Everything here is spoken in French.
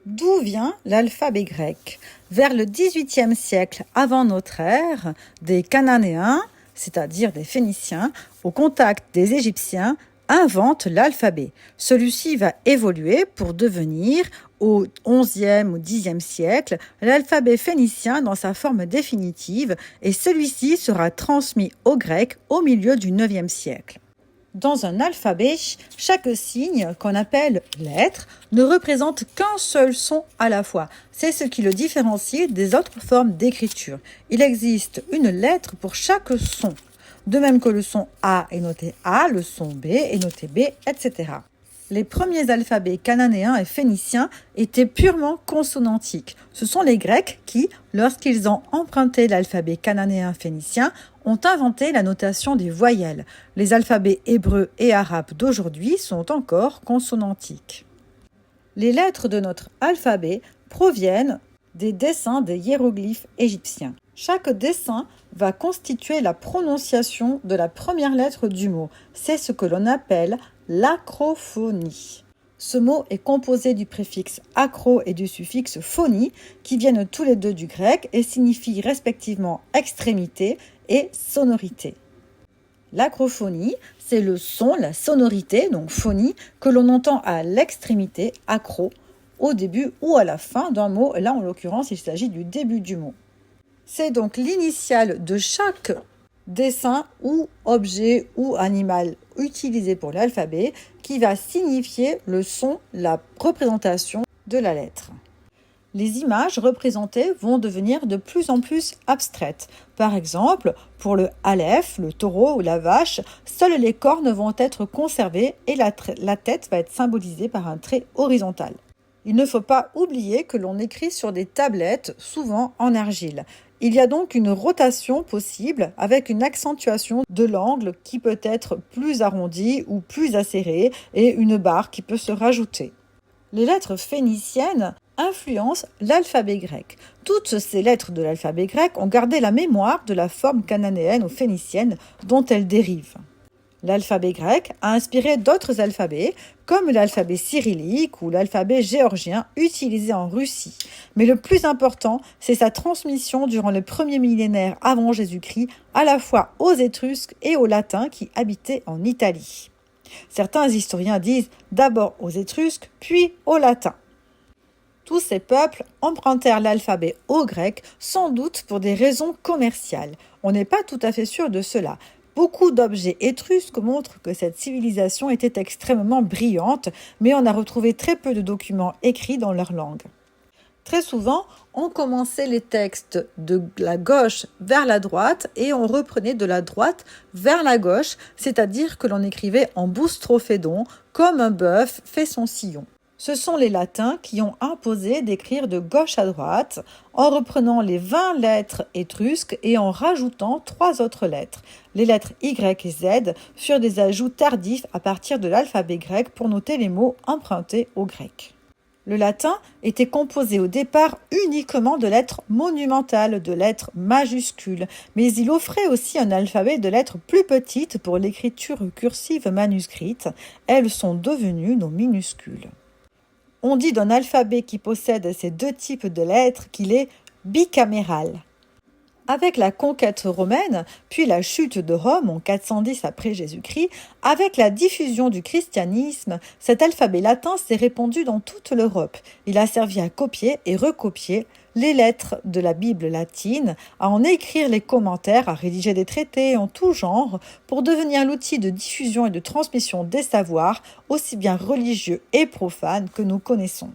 D'où vient l'alphabet grec? Vers le XVIIIe siècle avant notre ère, des Cananéens, c'est-à-dire des Phéniciens, au contact des Égyptiens, inventent l'alphabet. Celui-ci va évoluer pour devenir, au XIe ou Xe siècle, l'alphabet phénicien dans sa forme définitive, et celui-ci sera transmis aux Grecs au milieu du IXe siècle. Dans un alphabet, chaque signe, qu'on appelle lettre, ne représente qu'un seul son à la fois. C'est ce qui le différencie des autres formes d'écriture. Il existe une lettre pour chaque son. De même que le son A est noté A, le son B est noté B, etc. Les premiers alphabets cananéens et phéniciens étaient purement consonantiques. Ce sont les Grecs qui, lorsqu'ils ont emprunté l'alphabet cananéen-phénicien, ont inventé la notation des voyelles. Les alphabets hébreux et arabes d'aujourd'hui sont encore consonantiques. Les lettres de notre alphabet proviennent des dessins des hiéroglyphes égyptiens. Chaque dessin va constituer la prononciation de la première lettre du mot. C'est ce que l'on appelle l'acrophonie. Ce mot est composé du préfixe acro et du suffixe phonie qui viennent tous les deux du grec et signifient respectivement extrémité et sonorité. L'acrophonie, c'est le son, la sonorité, donc phonie, que l'on entend à l'extrémité, acro, au début ou à la fin d'un mot. Là, en l'occurrence, il s'agit du début du mot. C'est donc l'initiale de chaque dessin ou objet ou animal utilisé pour l'alphabet qui va signifier le son, la représentation de la lettre. Les images représentées vont devenir de plus en plus abstraites. Par exemple, pour le aleph, le taureau ou la vache, seules les cornes vont être conservées et la tête va être symbolisée par un trait horizontal. Il ne faut pas oublier que l'on écrit sur des tablettes, souvent en argile. Il y a donc une rotation possible avec une accentuation de l'angle qui peut être plus arrondi ou plus acéré et une barre qui peut se rajouter. Les lettres phéniciennes influencent l'alphabet grec. Toutes ces lettres de l'alphabet grec ont gardé la mémoire de la forme cananéenne ou phénicienne dont elles dérivent. L'alphabet grec a inspiré d'autres alphabets, comme l'alphabet cyrillique ou l'alphabet géorgien utilisé en Russie. Mais le plus important, c'est sa transmission durant le premier millénaire avant Jésus-Christ, à la fois aux Étrusques et aux Latins qui habitaient en Italie. Certains historiens disent d'abord aux Étrusques, puis aux Latins. Tous ces peuples empruntèrent l'alphabet au grec, sans doute pour des raisons commerciales. On n'est pas tout à fait sûr de cela. Beaucoup d'objets étrusques montrent que cette civilisation était extrêmement brillante, mais on a retrouvé très peu de documents écrits dans leur langue. Très souvent, on commençait les textes de la gauche vers la droite et on reprenait de la droite vers la gauche, c'est-à-dire que l'on écrivait en boustrophédon, comme un bœuf fait son sillon. Ce sont les latins qui ont imposé d'écrire de gauche à droite en reprenant les 20 lettres étrusques et en rajoutant 3 autres lettres. Les lettres Y et Z furent des ajouts tardifs à partir de l'alphabet grec pour noter les mots empruntés au grec. Le latin était composé au départ uniquement de lettres monumentales, de lettres majuscules, mais il offrait aussi un alphabet de lettres plus petites pour l'écriture cursive manuscrite. Elles sont devenues nos minuscules. On dit d'un alphabet qui possède ces deux types de lettres qu'il est bicaméral. Avec la conquête romaine, puis la chute de Rome en 410 après Jésus-Christ, avec la diffusion du christianisme, cet alphabet latin s'est répandu dans toute l'Europe. Il a servi à copier et recopier les lettres de la Bible latine, à en écrire les commentaires, à rédiger des traités en tout genre, pour devenir l'outil de diffusion et de transmission des savoirs, aussi bien religieux et profanes que nous connaissons.